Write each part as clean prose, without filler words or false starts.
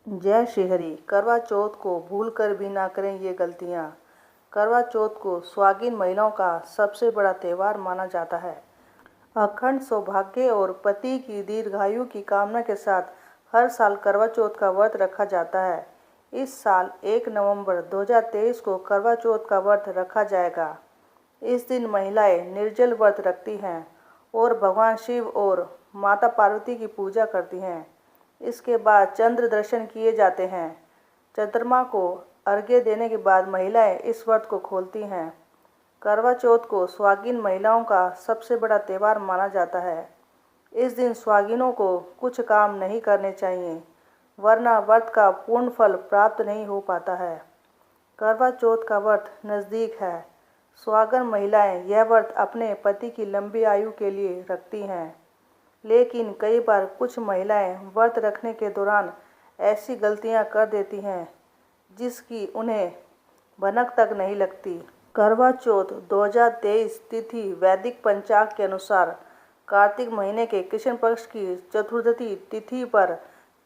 जय श्री हरि। करवा चौथ को भूल कर भी ना करें ये गलतियाँ। करवा चौथ को सुहागिन महिलाओं का सबसे बड़ा त्यौहार माना जाता है। अखंड सौभाग्य और पति की दीर्घायु की कामना के साथ हर साल करवा चौथ का व्रत रखा जाता है। इस साल 1 नवंबर 2023 को करवा चौथ का व्रत रखा जाएगा। इस दिन महिलाएं निर्जल व्रत रखती हैं और भगवान शिव और माता पार्वती की पूजा करती हैं। इसके बाद चंद्र दर्शन किए जाते हैं। चंद्रमा को अर्घ्य देने के बाद महिलाएं इस व्रत को खोलती हैं। करवा चौथ को सुहागिन महिलाओं का सबसे बड़ा त्यौहार माना जाता है। इस दिन सुहागिनों को कुछ काम नहीं करने चाहिए, वरना व्रत का पूर्ण फल प्राप्त नहीं हो पाता है। करवा चौथ का व्रत नज़दीक है। सुहागन महिलाएं यह व्रत अपने पति की लंबी आयु के लिए रखती हैं, लेकिन कई बार कुछ महिलाएं व्रत रखने के दौरान ऐसी गलतियां कर देती हैं जिसकी उन्हें भनक तक नहीं लगती। करवा चौथ 2023 तिथि वैदिक पंचांग के अनुसार कार्तिक महीने के कृष्ण पक्ष की चतुर्दशी तिथि पर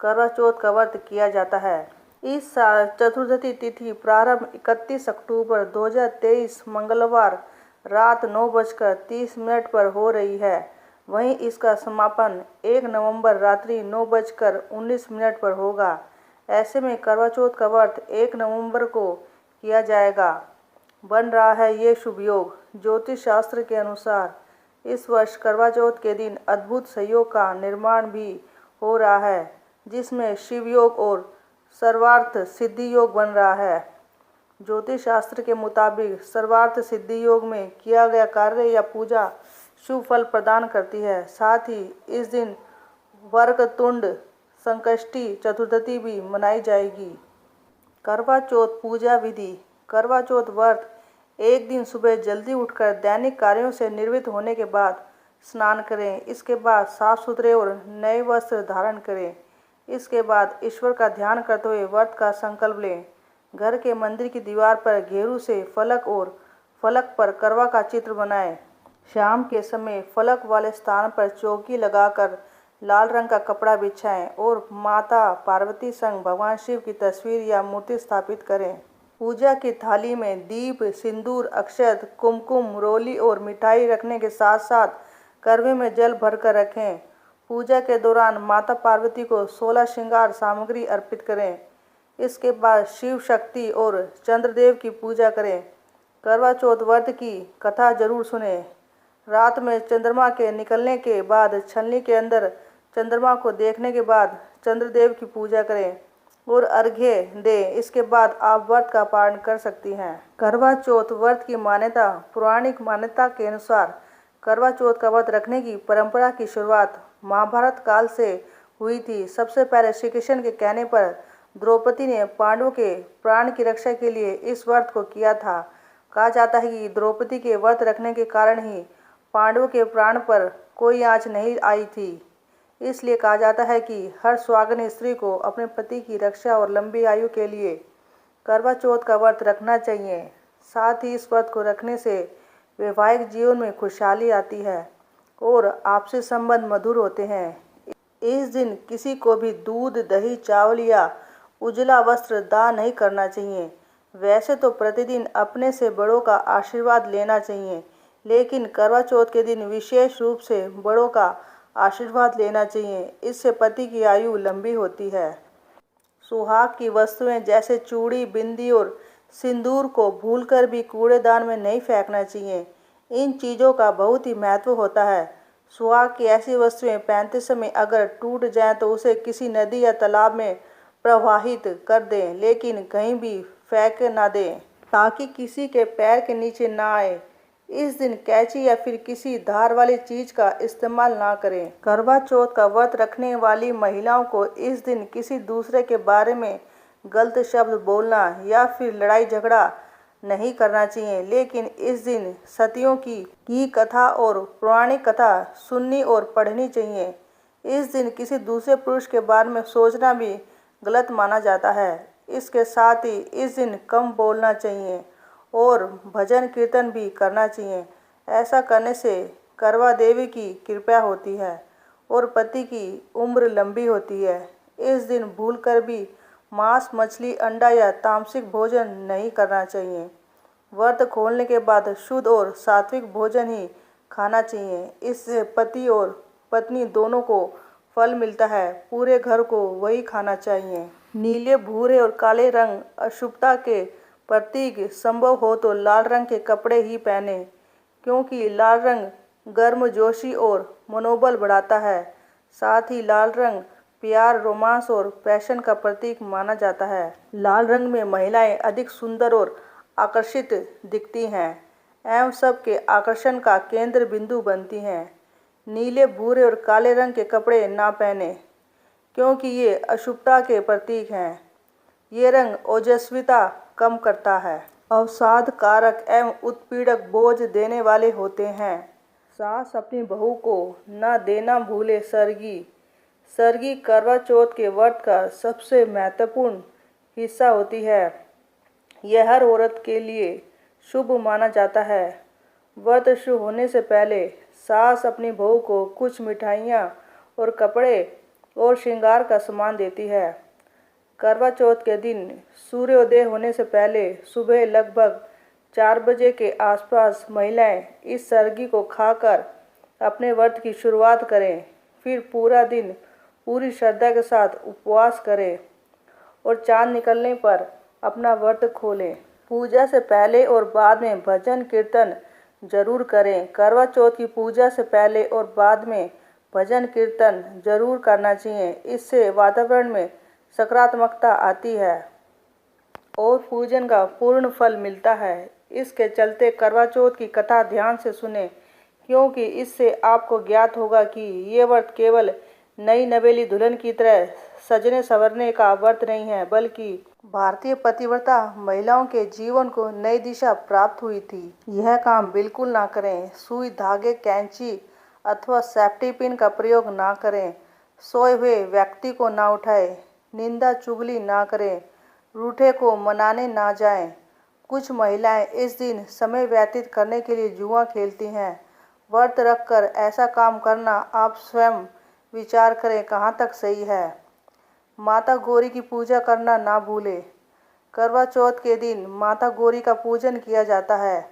करवा चौथ का व्रत किया जाता है। इस साल चतुर्दशी तिथि प्रारंभ 31 अक्टूबर 2023 मंगलवार रात 9:30 पर हो रही है। वहीं इसका समापन 1 नवंबर रात्रि 9:19 पर होगा। ऐसे में करवा चौथ का व्रत 1 नवंबर को किया जाएगा। बन रहा है ये शुभ योग। ज्योतिष शास्त्र के अनुसार इस वर्ष करवा चौथ के दिन अद्भुत संयोग का निर्माण भी हो रहा है, जिसमें शिव योग और सर्वार्थ सिद्धि योग बन रहा है। ज्योतिष शास्त्र के मुताबिक सर्वार्थ सिद्धि योग में किया गया कार्य या पूजा शुभ फल प्रदान करती है। साथ ही इस दिन वक्रतुंड संकष्टी चतुर्दशी भी मनाई जाएगी। करवा चौथ पूजा विधि। करवा चौथ व्रत एक दिन सुबह जल्दी उठकर दैनिक कार्यों से निवृत्त होने के बाद स्नान करें। इसके बाद साफ सुथरे और नए वस्त्र धारण करें। इसके बाद ईश्वर का ध्यान करते हुए व्रत का संकल्प लें। घर के मंदिर की दीवार पर घेरू से फलक और फलक पर करवा का चित्र बनाएं। शाम के समय फलक वाले स्थान पर चौकी लगाकर लाल रंग का कपड़ा बिछाएं और माता पार्वती संग भगवान शिव की तस्वीर या मूर्ति स्थापित करें। पूजा की थाली में दीप, सिंदूर, अक्षत, कुमकुम, रोली और मिठाई रखने के साथ साथ करवे में जल भरकर रखें। पूजा के दौरान माता पार्वती को 16 श्रृंगार सामग्री अर्पित करें। इसके बाद शिव शक्ति और चंद्रदेव की पूजा करें। करवा चौथ व्रत की कथा जरूर सुनें। रात में चंद्रमा के निकलने के बाद छलनी के अंदर चंद्रमा को देखने के बाद चंद्रदेव की पूजा करें और अर्घ्य दें। इसके बाद आप व्रत का पालन कर सकती हैं। करवा चौथ व्रत की मान्यता। पौराणिक मान्यता के अनुसार करवा चौथ का व्रत रखने की परंपरा की शुरुआत महाभारत काल से हुई थी। सबसे पहले श्री कृष्ण के कहने पर द्रौपदी ने पांडवों के प्राण की रक्षा के लिए इस व्रत को किया था। कहा जाता है कि द्रौपदी के व्रत रखने के कारण ही पांडवों के प्राण पर कोई आंच नहीं आई थी। इसलिए कहा जाता है कि हर सुहागन स्त्री को अपने पति की रक्षा और लंबी आयु के लिए करवा चौथ का व्रत रखना चाहिए। साथ ही इस व्रत को रखने से वैवाहिक जीवन में खुशहाली आती है और आपसी संबंध मधुर होते हैं। इस दिन किसी को भी दूध, दही, चावल या उजला वस्त्र दान नहीं करना चाहिए। वैसे तो प्रतिदिन अपने से बड़ों का आशीर्वाद लेना चाहिए, लेकिन करवा चौथ के दिन विशेष रूप से बड़ों का आशीर्वाद लेना चाहिए। इससे पति की आयु लंबी होती है। सुहाग की वस्तुएं जैसे चूड़ी, बिंदी और सिंदूर को भूलकर भी कूड़ेदान में नहीं फेंकना चाहिए। इन चीज़ों का बहुत ही महत्व होता है। सुहाग की ऐसी वस्तुएं पहनते समय अगर टूट जाएं तो उसे किसी नदी या तालाब में प्रवाहित कर दें, लेकिन कहीं भी फेंक ना दें ताकि किसी के पैर के नीचे ना आए। इस दिन कैंची या फिर किसी धार वाली चीज का इस्तेमाल ना करें। करवा चौथ का व्रत रखने वाली महिलाओं को इस दिन किसी दूसरे के बारे में गलत शब्द बोलना या फिर लड़ाई झगड़ा नहीं करना चाहिए, लेकिन इस दिन सतियों की कथा और पौराणिक कथा सुननी और पढ़नी चाहिए। इस दिन किसी दूसरे पुरुष के बारे में सोचना भी गलत माना जाता है। इसके साथ ही इस दिन कम बोलना चाहिए और भजन कीर्तन भी करना चाहिए। ऐसा करने से करवा देवी की कृपा होती है और पति की उम्र लंबी होती है। इस दिन भूलकर भी मांस, मछली, अंडा या तामसिक भोजन नहीं करना चाहिए। व्रत खोलने के बाद शुद्ध और सात्विक भोजन ही खाना चाहिए। इससे पति और पत्नी दोनों को फल मिलता है। पूरे घर को वही खाना चाहिए। नीले, भूरे और काले रंग अशुभता के प्रतीक। संभव हो तो लाल रंग के कपड़े ही पहने, क्योंकि लाल रंग गर्मजोशी और मनोबल बढ़ाता है। साथ ही लाल रंग प्यार, रोमांस और पैशन का प्रतीक माना जाता है। लाल रंग में महिलाएं अधिक सुंदर और आकर्षित दिखती हैं एवं सबके आकर्षण का केंद्र बिंदु बनती हैं। नीले, भूरे और काले रंग के कपड़े ना पहने, क्योंकि ये अशुभता के प्रतीक हैं। ये रंग ओजस्विता कम करता है, अवसाद कारक एवं उत्पीड़क बोझ देने वाले होते हैं। सास अपनी बहू को न देना भूले सरगी। सरगी करवा चौथ के व्रत का सबसे महत्वपूर्ण हिस्सा होती है। यह हर औरत के लिए शुभ माना जाता है। व्रत शुरू होने से पहले सास अपनी बहू को कुछ मिठाइयाँ और कपड़े और श्रृंगार का सामान देती है। करवा चौथ के दिन सूर्योदय होने से पहले सुबह लगभग 4 बजे के आसपास महिलाएं इस सरगी को खाकर अपने व्रत की शुरुआत करें। फिर पूरा दिन पूरी श्रद्धा के साथ उपवास करें और चांद निकलने पर अपना व्रत खोलें। पूजा से पहले और बाद में भजन कीर्तन जरूर करें। करवा चौथ की पूजा से पहले और बाद में भजन कीर्तन जरूर करना चाहिए। इससे वातावरण में सकारात्मकता आती है और पूजन का पूर्ण फल मिलता है। इसके चलते करवा चौथ की कथा ध्यान से सुने, क्योंकि इससे आपको ज्ञात होगा कि ये व्रत केवल नई नवेली दुल्हन की तरह सजने संवरने का व्रत नहीं है, बल्कि भारतीय पतिव्रता महिलाओं के जीवन को नई दिशा प्राप्त हुई थी। यह काम बिल्कुल ना करें। सुई, धागे, कैंची अथवा सेफ्टी पिन का प्रयोग ना करें। सोए हुए व्यक्ति को ना उठाएं। निंदा चुगली ना करें। रूठे को मनाने ना जाएं। कुछ महिलाएं इस दिन समय व्यतीत करने के लिए जुआ खेलती हैं। व्रत रखकर ऐसा काम करना आप स्वयं विचार करें कहाँ तक सही है। माता गौरी की पूजा करना ना भूलें। करवा चौथ के दिन माता गौरी का पूजन किया जाता है।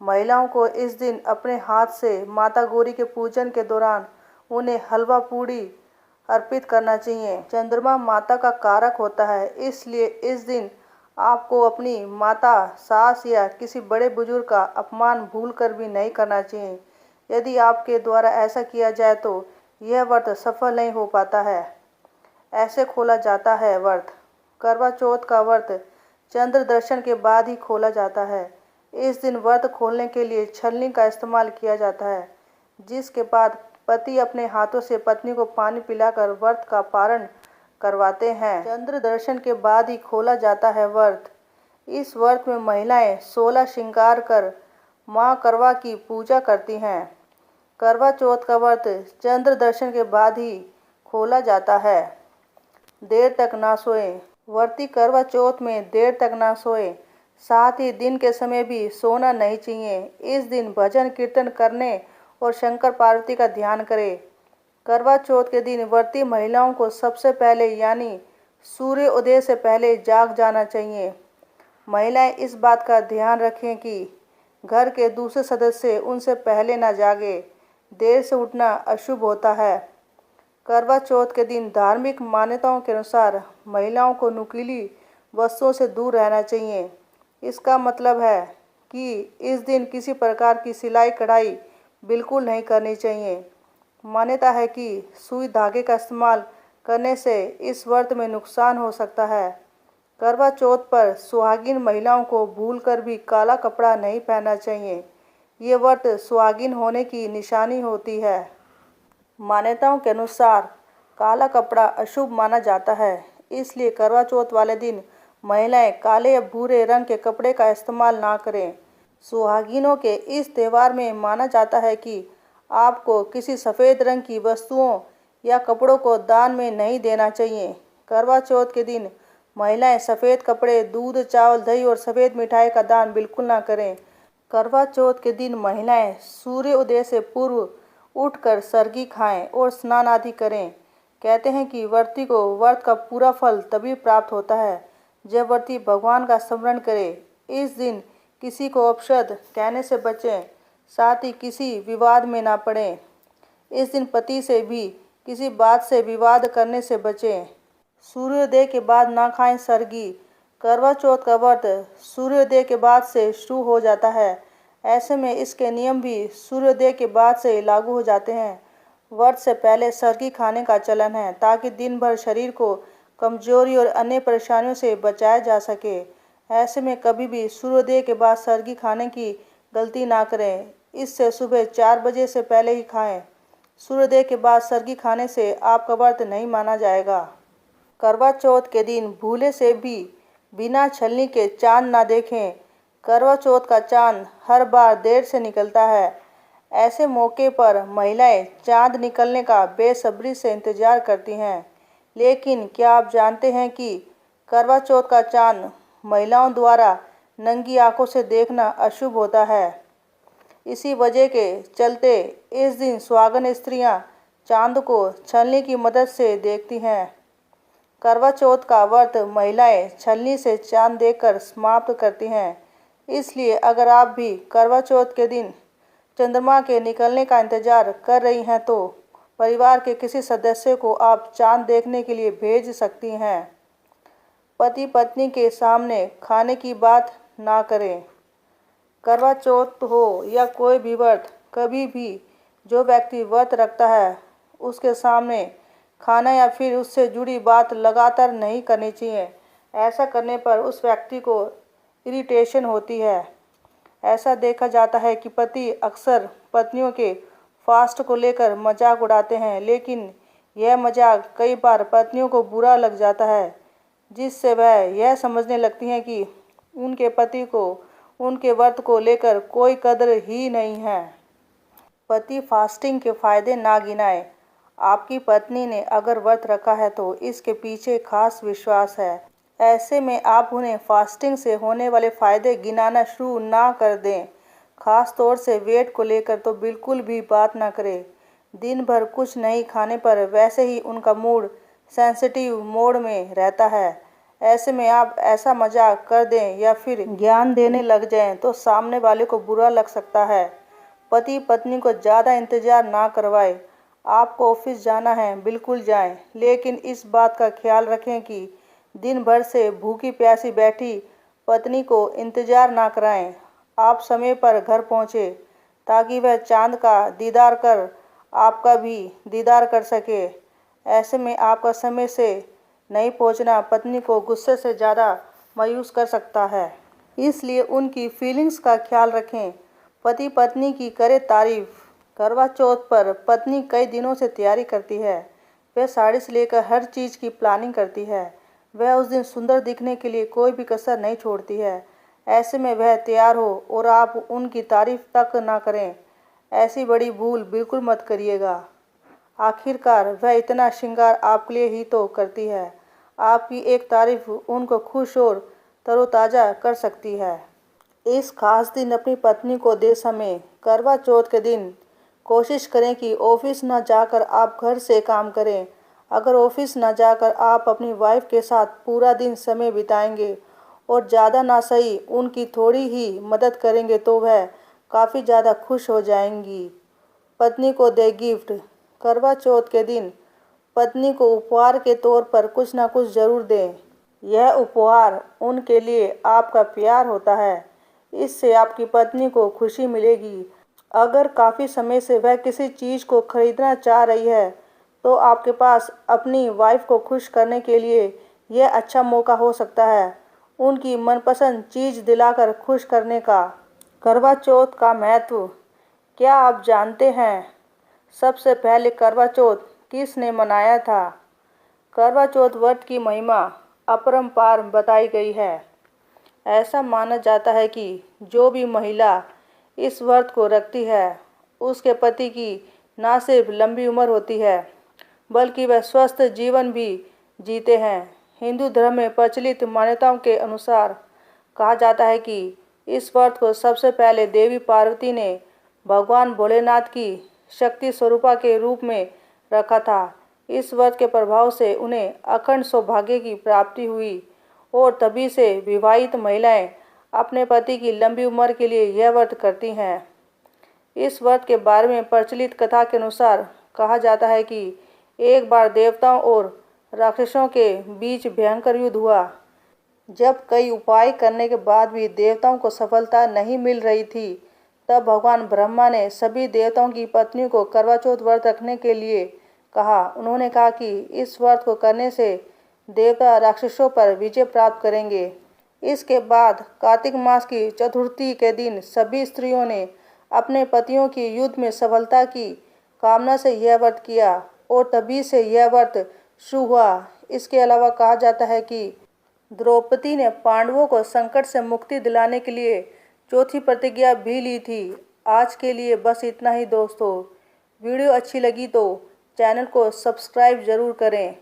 महिलाओं को इस दिन अपने हाथ से माता गौरी के पूजन के दौरान उन्हें हलवा पूड़ी अर्पित करना चाहिए। चंद्रमा माता का कारक होता है, इसलिए इस दिन आपको अपनी माता, सास या किसी बड़े बुजुर्ग का अपमान भूलकर भी नहीं करना चाहिए। यदि आपके द्वारा ऐसा किया जाए तो यह व्रत सफल नहीं हो पाता है। ऐसे खोला जाता है व्रत। करवा चौथ का व्रत चंद्र दर्शन के बाद ही खोला जाता है। इस दिन व्रत खोलने के लिए छलनी का इस्तेमाल किया जाता है, जिसके बाद पति अपने हाथों से पत्नी को पानी पिलाकर व्रत का पारण करवाते हैं। चंद्र दर्शन के बाद ही खोला जाता है व्रत। इस व्रत में महिलाएं 16 श्रृंगार कर मां करवा की पूजा करती हैं। करवा चौथ का व्रत चंद्र दर्शन के बाद ही खोला जाता है। देर तक ना सोएं। व्रती करवा चौथ में देर तक ना सोएं। साथ ही दिन के समय भी सोना नहीं चाहिए। इस दिन भजन कीर्तन करने और शंकर पार्वती का ध्यान करें। करवा चौथ के दिन व्रती महिलाओं को सबसे पहले यानी सूर्य उदय से पहले जाग जाना चाहिए। महिलाएं इस बात का ध्यान रखें कि घर के दूसरे सदस्य उनसे पहले ना जागे। देर से उठना अशुभ होता है। करवा चौथ के दिन धार्मिक मान्यताओं के अनुसार महिलाओं को नुकीली वस्तुओं से दूर रहना चाहिए। इसका मतलब है कि इस दिन किसी प्रकार की सिलाई कढ़ाई बिल्कुल नहीं करनी चाहिए। मान्यता है कि सुई धागे का इस्तेमाल करने से इस व्रत में नुकसान हो सकता है। करवा चौथ पर सुहागिन महिलाओं को भूलकर भी काला कपड़ा नहीं पहनना चाहिए। ये व्रत सुहागिन होने की निशानी होती है। मान्यताओं के अनुसार काला कपड़ा अशुभ माना जाता है, इसलिए करवा चौथ वाले दिन महिलाएं काले या भूरे रंग के कपड़े का इस्तेमाल ना करें। सुहागिनों के इस त्यौहार में माना जाता है कि आपको किसी सफ़ेद रंग की वस्तुओं या कपड़ों को दान में नहीं देना चाहिए। करवा चौथ के दिन महिलाएं सफ़ेद कपड़े, दूध, चावल, दही और सफ़ेद मिठाई का दान बिल्कुल ना करें। करवा चौथ के दिन महिलाएं सूर्य उदय से पूर्व उठकर सरगी खाएं और स्नान आदि करें। कहते हैं कि व्रती को व्रत का पूरा फल तभी प्राप्त होता है जब व्रती भगवान का स्मरण करे। इस दिन किसी को अपशब्द कहने से बचें, साथ ही किसी विवाद में ना पड़ें। इस दिन पति से भी किसी बात से विवाद करने से बचें। सूर्योदय के बाद ना खाएं सरगी। करवा चौथ का व्रत सूर्योदय के बाद से शुरू हो जाता है। ऐसे में इसके नियम भी सूर्योदय के बाद से लागू हो जाते हैं। व्रत से पहले सरगी खाने का चलन है ताकि दिन भर शरीर को कमजोरी और अन्य परेशानियों से बचाया जा सके। ऐसे में कभी भी सूर्योदय के बाद सरगी खाने की गलती ना करें। इससे सुबह 4 बजे से पहले ही खाएं। सूर्योदय के बाद सरगी खाने से आपका व्रत नहीं माना जाएगा। करवा चौथ के दिन भूले से भी बिना छलनी के चांद ना देखें। करवा चौथ का चांद हर बार देर से निकलता है। ऐसे मौके पर महिलाएं चांद निकलने का बेसब्री से इंतजार करती हैं। लेकिन क्या आप जानते हैं कि करवा चौथ का चांद महिलाओं द्वारा नंगी आंखों से देखना अशुभ होता है। इसी वजह के चलते इस दिन सुहागन स्त्रियां चांद को छलनी की मदद से देखती हैं। करवा चौथ का व्रत महिलाएं छलनी से चांद देखकर समाप्त करती हैं। इसलिए अगर आप भी करवा चौथ के दिन चंद्रमा के निकलने का इंतजार कर रही हैं तो परिवार के किसी सदस्य को आप चांद देखने के लिए भेज सकती हैं। पति पत्नी के सामने खाने की बात ना करें। करवा चौथ हो या कोई भी व्रत, कभी भी जो व्यक्ति व्रत रखता है उसके सामने खाना या फिर उससे जुड़ी बात लगातार नहीं करनी चाहिए। ऐसा करने पर उस व्यक्ति को इरिटेशन होती है। ऐसा देखा जाता है कि पति अक्सर पत्नियों के फास्ट को लेकर मजाक उड़ाते हैं, लेकिन यह मजाक कई बार पत्नियों को बुरा लग जाता है, जिससे वह यह समझने लगती हैं कि उनके पति को उनके व्रत को लेकर कोई कदर ही नहीं है। पति फास्टिंग के फायदे ना गिनाएं। आपकी पत्नी ने अगर व्रत रखा है तो इसके पीछे खास विश्वास है। ऐसे में आप उन्हें फास्टिंग से होने वाले फायदे गिनाना शुरू ना कर दें। खास तौर से वेट को लेकर तो बिल्कुल भी बात ना करें। दिन भर कुछ नहीं खाने पर वैसे ही उनका मूड सेंसिटिव मोड में रहता है। ऐसे में आप ऐसा मजाक कर दें या फिर ज्ञान देने लग जाएं तो सामने वाले को बुरा लग सकता है। पति पत्नी को ज़्यादा इंतजार ना करवाएं। आपको ऑफिस जाना है, बिल्कुल जाएं, लेकिन इस बात का ख्याल रखें कि दिन भर से भूखी प्यासी बैठी पत्नी को इंतजार ना कराएं। आप समय पर घर पहुंचे ताकि वह चांद का दीदार कर आपका भी दीदार कर सके। ऐसे में आपका समय से नहीं पहुंचना पत्नी को गुस्से से ज़्यादा मायूस कर सकता है। इसलिए उनकी फीलिंग्स का ख्याल रखें। पति पत्नी की करे तारीफ। करवा चौथ पर पत्नी कई दिनों से तैयारी करती है। वह साड़ी से लेकर हर चीज़ की प्लानिंग करती है। वह उस दिन सुंदर दिखने के लिए कोई भी कसर नहीं छोड़ती है। ऐसे में वह तैयार हो और आप उनकी तारीफ तक ना करें, ऐसी बड़ी भूल बिल्कुल मत करिएगा। आखिरकार वह इतना श्रृंगार आपके लिए ही तो करती है। आपकी एक तारीफ उनको खुश और तरोताज़ा कर सकती है। इस खास दिन अपनी पत्नी को दे समय। करवा चौथ के दिन कोशिश करें कि ऑफिस न जाकर आप घर से काम करें। अगर ऑफिस न जाकर आप अपनी वाइफ के साथ पूरा दिन समय बिताएंगे और ज़्यादा ना सही उनकी थोड़ी ही मदद करेंगे तो वह काफ़ी ज़्यादा खुश हो जाएंगी। पत्नी को दे गिफ्ट। करवा चौथ के दिन पत्नी को उपहार के तौर पर कुछ ना कुछ ज़रूर दें। यह उपहार उनके लिए आपका प्यार होता है। इससे आपकी पत्नी को खुशी मिलेगी। अगर काफ़ी समय से वह किसी चीज़ को खरीदना चाह रही है तो आपके पास अपनी वाइफ को खुश करने के लिए यह अच्छा मौका हो सकता है, उनकी मनपसंद चीज़ दिलाकर खुश करने का। करवा चौथ का महत्व क्या आप जानते हैं? सबसे पहले करवा चौथ किसने मनाया था? करवा चौथ व्रत की महिमा अपरंपार बताई गई है। ऐसा माना जाता है कि जो भी महिला इस व्रत को रखती है उसके पति की न सिर्फ लंबी उम्र होती है बल्कि वह स्वस्थ जीवन भी जीते हैं। हिंदू धर्म में प्रचलित मान्यताओं के अनुसार कहा जाता है कि इस व्रत को सबसे पहले देवी पार्वती ने भगवान भोलेनाथ की शक्ति स्वरूपा के रूप में रखा था। इस व्रत के प्रभाव से उन्हें अखंड सौभाग्य की प्राप्ति हुई और तभी से विवाहित महिलाएं अपने पति की लंबी उम्र के लिए यह व्रत करती हैं। इस व्रत के बारे में प्रचलित कथा के अनुसार कहा जाता है कि एक बार देवताओं और राक्षसों के बीच भयंकर युद्ध हुआ। जब कई उपाय करने के बाद भी देवताओं को सफलता नहीं मिल रही थी, तब भगवान ब्रह्मा ने सभी देवताओं की पत्नियों को करवा चौथ व्रत रखने के लिए कहा। उन्होंने कहा कि इस व्रत को करने से देवता राक्षसों पर विजय प्राप्त करेंगे। इसके बाद कार्तिक मास की चतुर्थी के दिन सभी स्त्रियों ने अपने पतियों की युद्ध में सफलता की कामना से यह व्रत किया और तभी से यह व्रत शुरू हुआ। इसके अलावा कहा जाता है कि द्रौपदी ने पांडवों को संकट से मुक्ति दिलाने के लिए चौथी प्रतिज्ञा भी ली थी। आज के लिए बस इतना ही दोस्तों। वीडियो अच्छी लगी तो चैनल को सब्सक्राइब ज़रूर करें।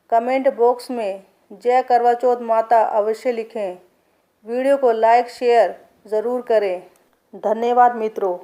कमेंट बॉक्स में जय करवा चौथ माता अवश्य लिखें। वीडियो को लाइक शेयर ज़रूर करें। धन्यवाद मित्रों।